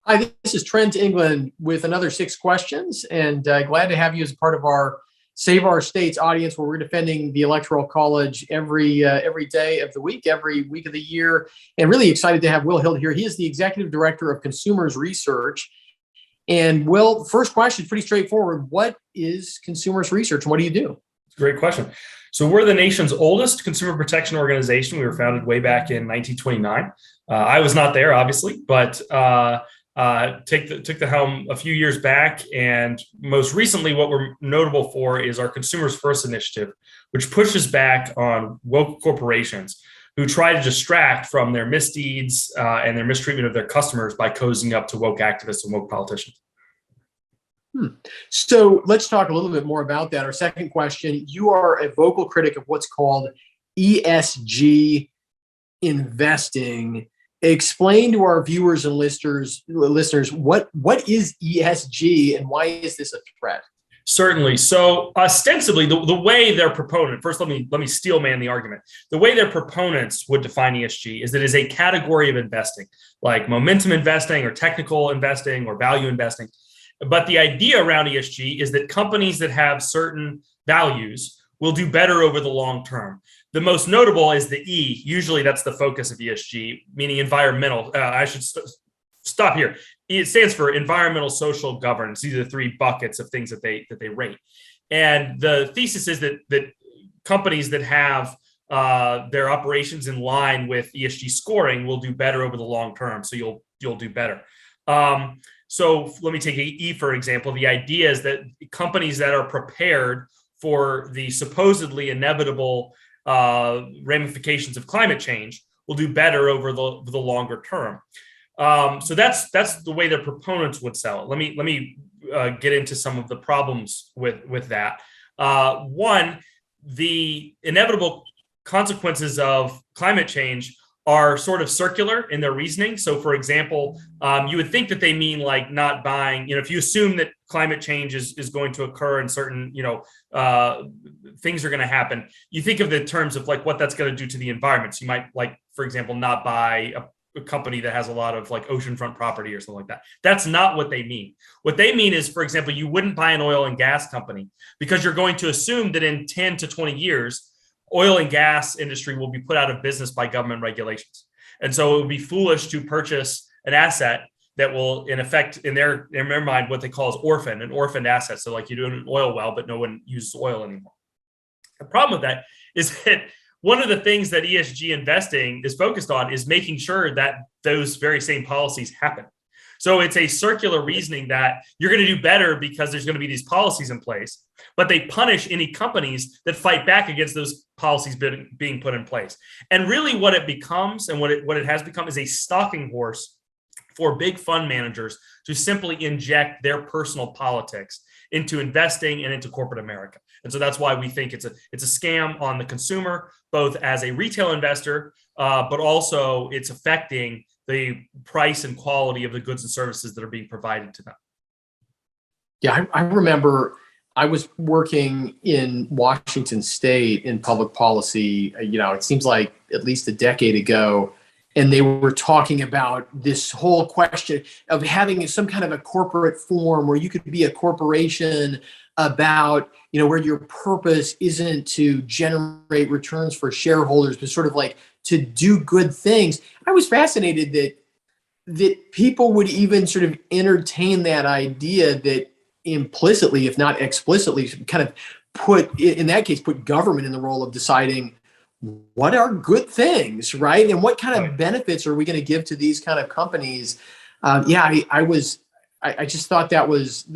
Hi, this is Trent England with another 6 questions, and glad to have you as part of our Save Our States audience, where we're defending the Electoral College every day of the week, every week of the year, and really excited to have Will Hild here. He is the Executive Director of Consumers Research. And Will, first question, pretty straightforward. What is Consumers Research, and what do you do? Great question. So we're the nation's oldest consumer protection organization. We were founded way back in 1929. I was not there, obviously, but took the helm a few years back. And most recently, what we're notable for is our Consumers First initiative, which pushes back on woke corporations who try to distract from their misdeeds and their mistreatment of their customers by cozying up to woke activists and woke politicians. So let's talk a little bit more about that. Our second question, you are a vocal critic of what's called ESG investing. Explain to our viewers and listeners what is ESG and why is this a threat? Certainly. So ostensibly, the way their proponent, first let me steel man the argument. The way their proponents would define ESG is that it is a category of investing, like momentum investing or technical investing or value investing. But the idea around ESG is that companies that have certain values will do better over the long term. The most notable is the E. Usually that's the focus of ESG, meaning environmental. I should stop here. It stands for environmental, social, governance. These are the three buckets of things that they rate. And the thesis is that companies that have their operations in line with ESG scoring will do better over the long term. So you'll do better. So let me take E, for example. The idea is that companies that are prepared for the supposedly inevitable ramifications of climate change will do better over the longer term. So that's the way their proponents would sell it. Let me get into some of the problems with that. One, the inevitable consequences of climate change are sort of circular in their reasoning. So, for example, you would think that they mean like not buying, if you assume that climate change is going to occur and certain, things are going to happen, you think of the terms of like what that's going to do to the environment. So you might, like, for example, not buy a company that has a lot of like oceanfront property or something like that. That's not what they mean. What they mean is, for example, you wouldn't buy an oil and gas company because you're going to assume that in 10 to 20 years, oil and gas industry will be put out of business by government regulations. And so it would be foolish to purchase an asset that will, in effect, in their mind, what they call is an orphaned asset. So like you do an oil well, but no one uses oil anymore. The problem with that is that one of the things that ESG investing is focused on is making sure that those very same policies happen. So it's a circular reasoning that you're going to do better because there's going to be these policies in place, but they punish any companies that fight back against those policies being put in place. And really what it becomes and what it has become is a stalking horse for big fund managers to simply inject their personal politics into investing and into corporate America. And so that's why we think it's a scam on the consumer, both as a retail investor, but also it's affecting the price and quality of the goods and services that are being provided to them. Yeah, I remember I was working in Washington State in public policy, it seems like at least a decade ago, and they were talking about this whole question of having some kind of a corporate form where you could be a corporation about, where your purpose isn't to generate returns for shareholders, but sort of like to do good things. I was fascinated that people would even sort of entertain that idea that implicitly, if not explicitly, kind of put government in the role of deciding what are good things, right? And what kind of benefits are we going to give to these kind of companies? I just thought that was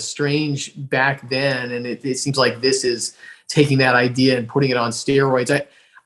strange back then, and it seems like this is taking that idea and putting it on steroids.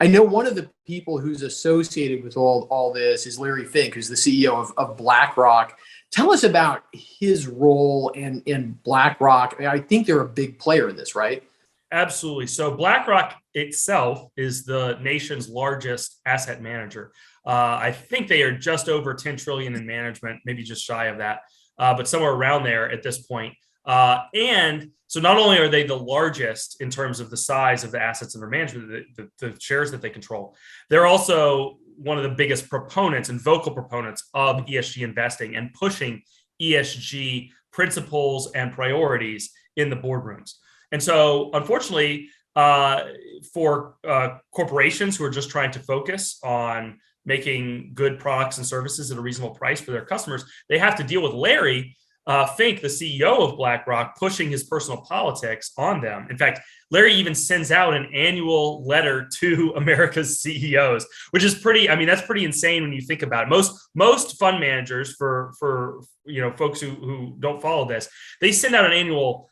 I know one of the people who's associated with all this is Larry Fink, who's the CEO of BlackRock. Tell us about his role in BlackRock. I think they're a big player in this, right? Absolutely. So BlackRock itself is the nation's largest asset manager. I think they are just over 10 trillion in management, maybe just shy of that, but somewhere around there at this point. And so not only are they the largest in terms of the size of the assets under management, the shares that they control, they're also one of the biggest proponents and vocal proponents of ESG investing and pushing ESG principles and priorities in the boardrooms. And so, unfortunately, for corporations who are just trying to focus on making good products and services at a reasonable price for their customers, they have to deal with Larry Fink, the CEO of BlackRock, pushing his personal politics on them. In fact, Larry even sends out an annual letter to America's CEOs, which is pretty, I mean, that's pretty insane when you think about it. Most fund managers, for folks who don't follow this, they send out an annual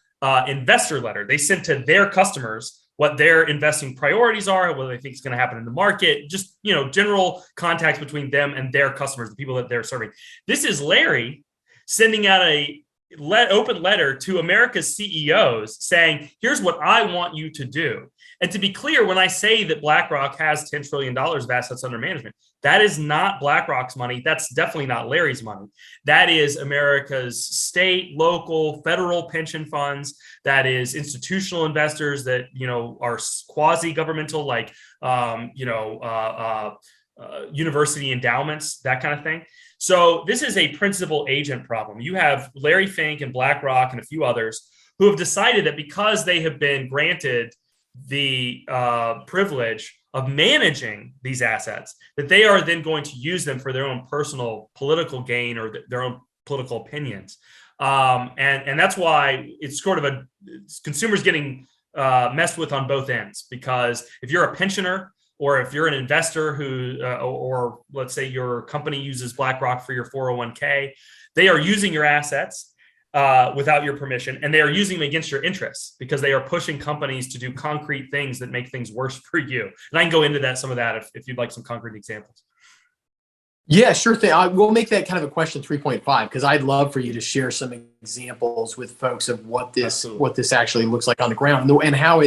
investor letter. They send to their customers what their investing priorities are, what they think is going to happen in the market, just, general contacts between them and their customers, the people that they're serving. This is Larry sending out a open letter to America's CEOs saying, here's what I want you to do. And to be clear, when I say that BlackRock has $10 trillion of assets under management, that is not BlackRock's money. That's definitely not Larry's money. That is America's state, local, federal pension funds. That is institutional investors that, are quasi-governmental, like, university endowments, that kind of thing. So this is a principal agent problem. You have Larry Fink and BlackRock and a few others who have decided that because they have been granted the privilege of managing these assets, that they are then going to use them for their own personal political gain or their own political opinions. And that's why it's sort of consumers getting messed with on both ends, because if you're a pensioner, or if you're an investor who, or let's say your company uses BlackRock for your 401k, they are using your assets without your permission, and they are using them against your interests because they are pushing companies to do concrete things that make things worse for you. And I can go into some of that if you'd like some concrete examples. Yeah, sure thing. We'll make that kind of a question 3.5, because I'd love for you to share some examples with folks of what this actually looks like on the ground and how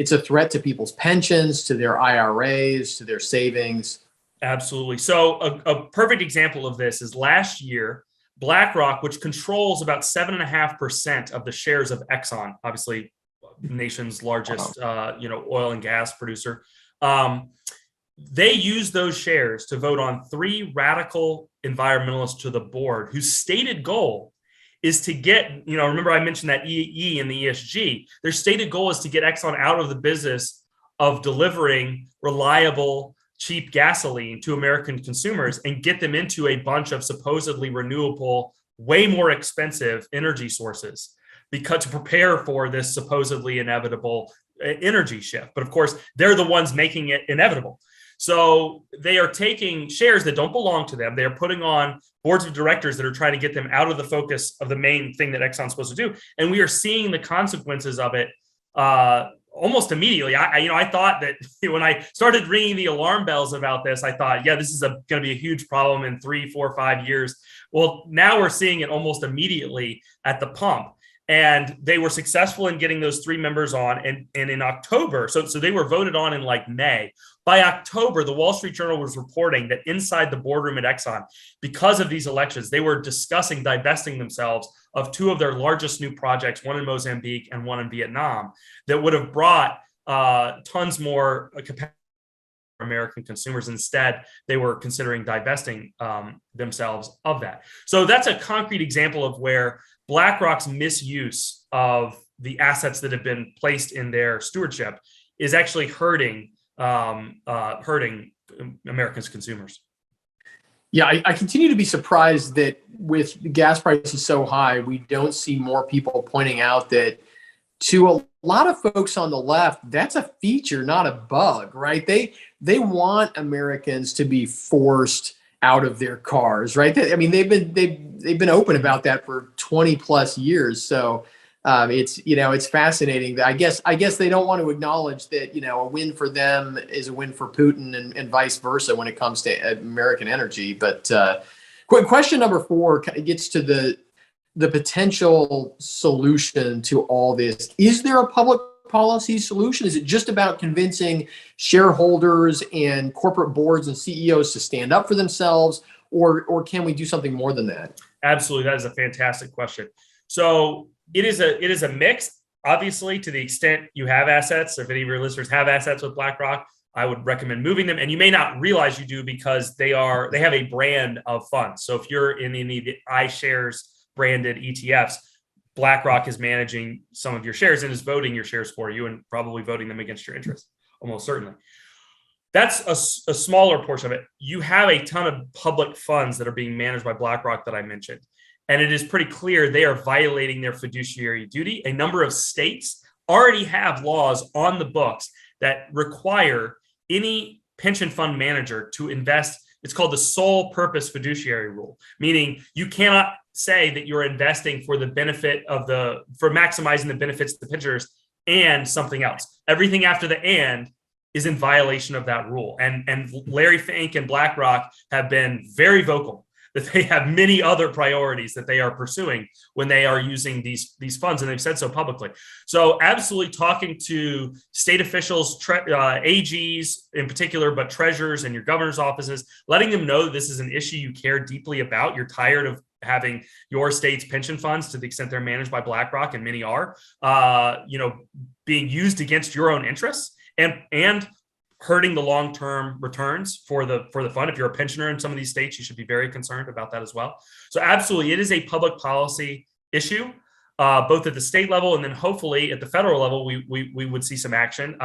it's a threat to people's pensions, to their IRAs, to their savings. Absolutely. So a perfect example of this is last year, BlackRock, which controls about 7.5% of the shares of Exxon, obviously the nation's largest, oil and gas producer. They used those shares to vote on 3 radical environmentalists to the board whose stated goal is to get, remember I mentioned that E in the ESG, their stated goal is to get Exxon out of the business of delivering reliable, cheap gasoline to American consumers and get them into a bunch of supposedly renewable, way more expensive energy sources, because to prepare for this supposedly inevitable energy shift. But of course, they're the ones making it inevitable. So they are taking shares that don't belong to them. They are putting on boards of directors that are trying to get them out of the focus of the main thing that Exxon's supposed to do. And we are seeing the consequences of it almost immediately. I thought that when I started ringing the alarm bells about this, I thought, yeah, this is going to be a huge problem in 3, 4, 5 years. Well, now we're seeing it almost immediately at the pump. And they were successful in getting those 3 members on. And in October, so they were voted on in like May. By October, the Wall Street Journal was reporting that inside the boardroom at Exxon, because of these elections, they were discussing divesting themselves of 2 of their largest new projects, one in Mozambique and one in Vietnam, that would have brought tons more capacity for American consumers. Instead, they were considering divesting themselves of that. So that's a concrete example of where BlackRock's misuse of the assets that have been placed in their stewardship is actually hurting Americans' consumers. Yeah, I continue to be surprised that with the gas prices so high, we don't see more people pointing out that to a lot of folks on the left, that's a feature, not a bug, right? They want Americans to be forced out of their cars, right? They've been open about that for 20 plus years. So it's fascinating. I guess they don't want to acknowledge that, a win for them is a win for Putin and vice versa when it comes to American energy. But question number 4 gets to the potential solution to all this. Is there a public policy solution? Is it just about convincing shareholders and corporate boards and CEOs to stand up for themselves, or can we do something more than that? Absolutely. That is a fantastic question. So it is a mix, obviously, to the extent you have assets. If any of your listeners have assets with BlackRock, I would recommend moving them. And you may not realize you do because they have a brand of funds. So if you're in any of the iShares branded ETFs, BlackRock is managing some of your shares and is voting your shares for you and probably voting them against your interest, almost certainly. That's a smaller portion of it. You have a ton of public funds that are being managed by BlackRock that I mentioned. And it is pretty clear they are violating their fiduciary duty. A number of states already have laws on the books that require any pension fund manager to invest. It's called the sole purpose fiduciary rule, meaning you cannot say that you're investing for the benefit of for maximizing the benefits of the pensioners and something else. Everything after the and is in violation of that rule. And Larry Fink and BlackRock have been very vocal that they have many other priorities that they are pursuing when they are using these funds, and they've said so publicly. So absolutely talking to state officials, AGs in particular, but treasurers and your governor's offices, letting them know that this is an issue you care deeply about. You're tired of having your state's pension funds, to the extent they're managed by BlackRock, and many are, being used against your own interests and hurting the long-term returns for the fund. If you're a pensioner in some of these states, you should be very concerned about that as well. So absolutely, it is a public policy issue, both at the state level and then hopefully at the federal level, we would see some action.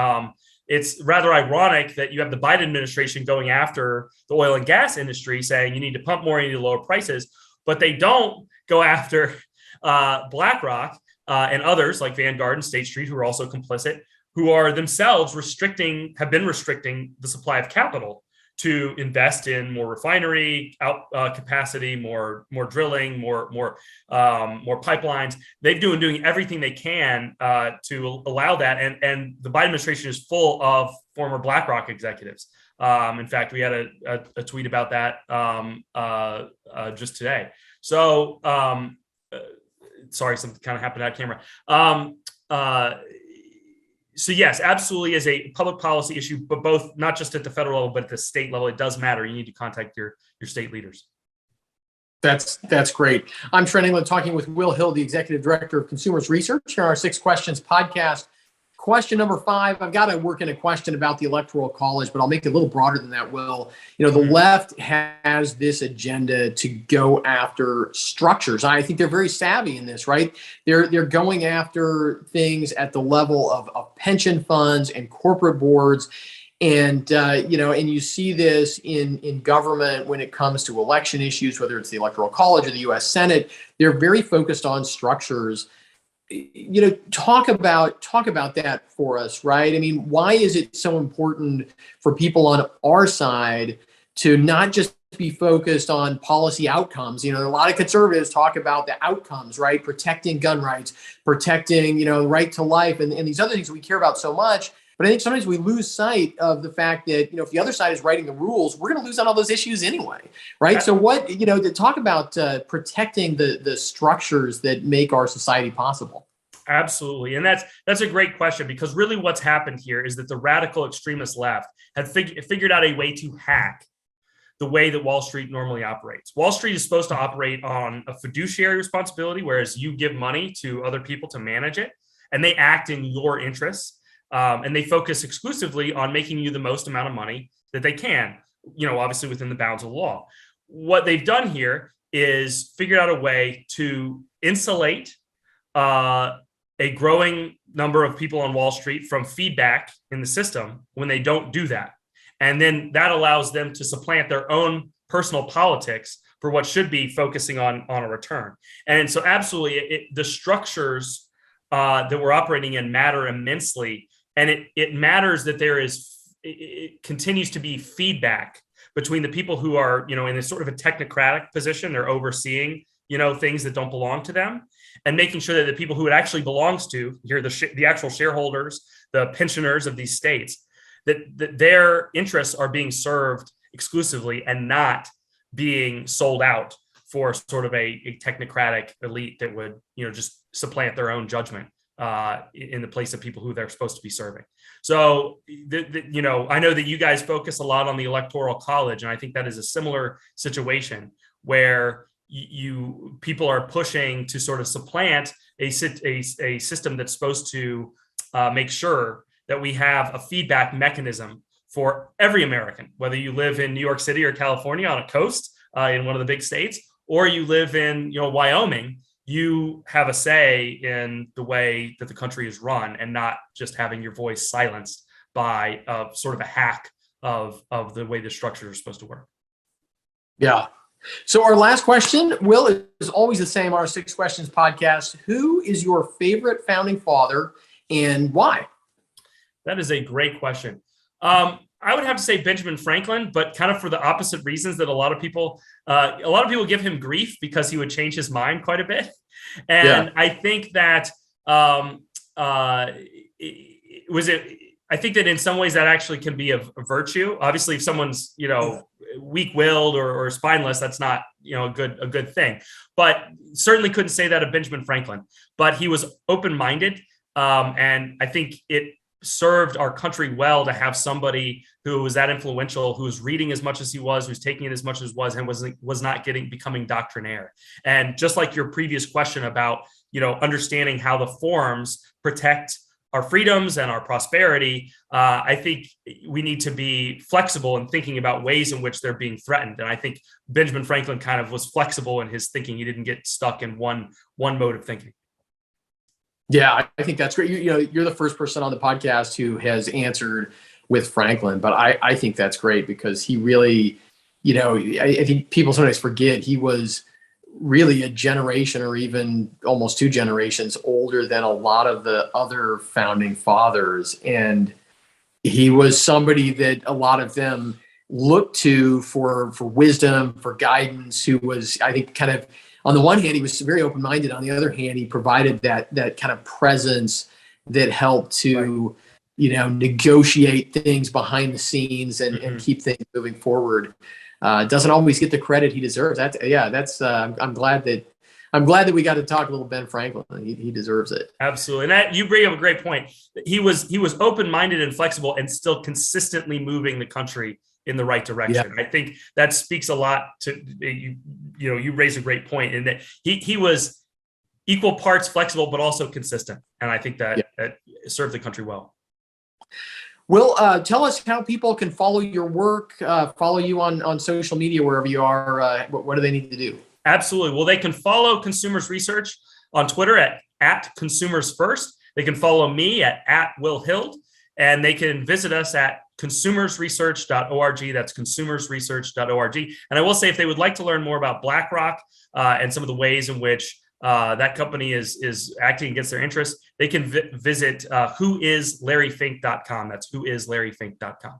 It's rather ironic that you have the Biden administration going after the oil and gas industry, saying you need to pump more, you need to lower prices, but they don't go after BlackRock and others like Vanguard and State Street, who are also complicit, who are themselves have been restricting the supply of capital to invest in more refinery capacity, more drilling, more pipelines. They've doing everything they can to allow that. And the Biden administration is full of former BlackRock executives. In fact, we had a tweet about that just today. So sorry, something kind of happened out of camera. So yes, absolutely is a public policy issue, but both, not just at the federal level, but at the state level, it does matter. You need to contact your state leaders. That's great. I'm Trent England, talking with Will Hild, the Executive Director of Consumers Research, here on our 6 Questions podcast. Question number 5, I've got to work in a question about the Electoral College, but I'll make it a little broader than that, Will. The left has this agenda to go after structures. I think they're very savvy in this, right? They're going after things at the level of pension funds and corporate boards. And, and you see this in government when it comes to election issues, whether it's the Electoral College or the U.S. Senate. They're very focused on structures. Talk about that for us, right? I mean, why is it so important for people on our side to not just be focused on policy outcomes? A lot of conservatives talk about the outcomes, right? Protecting gun rights, protecting, the right to life, and these other things we care about so much. But I think sometimes we lose sight of the fact that, if the other side is writing the rules, we're going to lose on all those issues anyway, right? So to talk about protecting the structures that make our society possible. Absolutely. And that's a great question, because really what's happened here is that the radical extremist left have figured out a way to hack the way that Wall Street normally operates. Wall Street is supposed to operate on a fiduciary responsibility, whereas you give money to other people to manage it, and they act in your interests. And they focus exclusively on making you the most amount of money that they can, obviously within the bounds of the law. What they've done here is figured out a way to insulate a growing number of people on Wall Street from feedback in the system when they don't do that. And then that allows them to supplant their own personal politics for what should be focusing on a return. And so absolutely, the structures that we're operating in matter immensely. And it matters that it continues to be feedback between the people who are, in a sort of a technocratic position. They're overseeing, things that don't belong to them, and making sure that the people who it actually belongs to, here the actual shareholders, the pensioners of these states, that their interests are being served exclusively and not being sold out for sort of a technocratic elite that would, just supplant their own judgment in the place of people who they're supposed to be serving. So, I know that you guys focus a lot on the Electoral College, and I think that is a similar situation where people are pushing to sort of supplant a system that's supposed to make sure that we have a feedback mechanism for every American, whether you live in New York City or California on a coast in one of the big states, or you live in Wyoming. You have a say in the way that the country is run, and not just having your voice silenced by sort of a hack of the way the structures are supposed to work. Yeah. So our last question, Will, is always the same. Our 6 Questions podcast. Who is your favorite founding father and why? That is a great question. I would have to say Benjamin Franklin, but kind of for the opposite reasons that a lot of people give him grief because he would change his mind quite a bit. And I think that I think that in some ways that actually can be a virtue. Obviously, if someone's weak-willed or spineless, that's not a good thing. But certainly couldn't say that of Benjamin Franklin. But he was open-minded, and I think it served our country well to have somebody who was that influential, who was reading as much as he was, who's taking it as much as was, and was not becoming doctrinaire. And just like your previous question about understanding how the forms protect our freedoms and our prosperity, I think we need to be flexible in thinking about ways in which they're being threatened. And I think Benjamin Franklin kind of was flexible in his thinking. He didn't get stuck in one mode of thinking. Yeah, I think that's great. You're the first person on the podcast who has answered with Franklin, but I think that's great because he really, I think people sometimes forget he was really a generation or even almost 2 generations older than a lot of the other founding fathers. And he was somebody that a lot of them looked to for wisdom, for guidance, who was, I think, kind of, on the one hand, he was very open-minded. On the other hand, he provided that kind of presence that helped to, negotiate things behind the scenes and keep things moving forward. Doesn't always get the credit he deserves. I'm glad that we got to talk a little Ben Franklin. He deserves it. Absolutely. And you bring up a great point. He was open-minded and flexible and still consistently moving the country in the right direction. Yeah. I think that speaks a lot to you. You raise a great point in that he was equal parts flexible, but also consistent. And I think that served the country well. Will, tell us how people can follow your work, follow you on social media, wherever you are. What do they need to do? Absolutely. Well, they can follow Consumers Research on Twitter at Consumers First. They can follow me at Will Hild, and they can visit us at consumersresearch.org. That's consumersresearch.org. And I will say, if they would like to learn more about BlackRock and some of the ways in which that company is acting against their interests, they can visit whoislarryfink.com. That's whoislarryfink.com.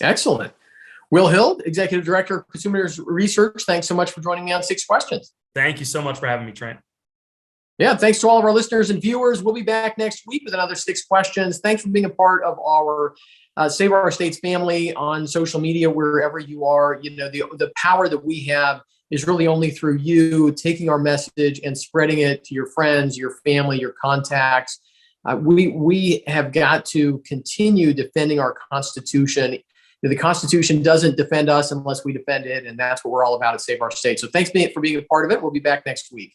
Excellent. Will Hild, Executive Director of Consumers Research, thanks so much for joining me on 6 Questions. Thank you so much for having me, Trent. Yeah, thanks to all of our listeners and viewers. We'll be back next week with another 6 Questions. Thanks for being a part of our Save Our States family on social media, wherever you are. The power that we have is really only through you taking our message and spreading it to your friends, your family, your contacts. We have got to continue defending our Constitution. The Constitution doesn't defend us unless we defend it, and that's what we're all about at Save Our State. So thanks for being a part of it. We'll be back next week.